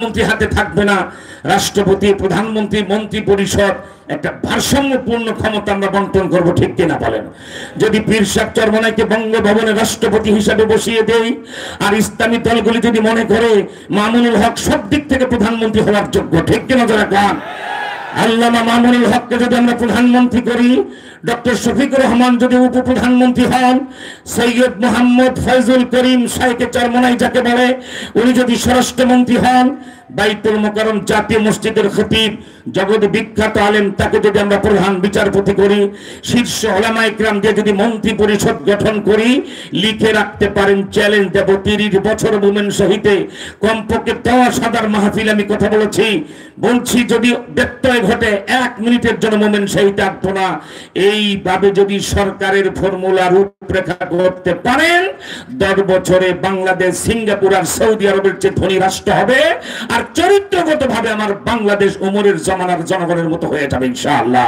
মন্ত্রী হাতে থাকবে না, রাষ্ট্রপতি, প্রধানমন্ত্রী, মন্ত্রী পরিষদ একটা ভারসাম্যপূর্ণ ক্ষমতা আমরা বন্টন করব, ঠিক কিনা বলেন? যদি পীর সাহেব চরমনাইকে বঙ্গভবনে রাষ্ট্রপতি হিসাবে বসিয়ে দেই, আর ইসলামী দলগুলি যদি মনে করে মামুনুল হক সব দিক থেকে প্রধানমন্ত্রী হওয়ার যোগ্য, ঠিক কিনা যারা গান, আল্লামা মামুনুল হককে যদি আমরা প্রধানমন্ত্রী করি, ডক্টর শফিকুর রহমান যদি উপপ্রধানমন্ত্রী হন, সৈয়দ মোহাম্মদ ফয়জুল করিম শাইখে চরমনাই যাকে বলে উনি যদি স্বরাষ্ট্রমন্ত্রী হন, বাইতুল মোকাররম জাতীয় মসজিদের খতিব জগৎ বিখ্যাত আলেম তাকে যদি আমরা প্রধান বিচারপতি করি, শীর্ষ ওলামায়ে কেরাম দিয়ে যদি মন্ত্রী পরিষদ গঠন করি, লিখে রাখতে পারেন, চ্যালেঞ্জ দেব 30 বছর মোমেন শহীদে কমপক্ষে 10,000 মাহফিল আমি কথা বলছি যদি ব্যত্যয় ঘটে 1 মিনিটের জন্য মোমেন শহীদ আসবো না। এইভাবে যদি সরকারের ফর্মুলা রূপরেখা করতে পারেন, 10 বছরে বাংলাদেশ সিঙ্গাপুর আর সৌদি আরবের চেয়ে ধনী রাষ্ট্র হবে, আর চরিত্রগত ভাবে আমার বাংলাদেশ ওমরের জমানার জনগণের মতো হয়ে যাবে ইনশাআল্লাহ।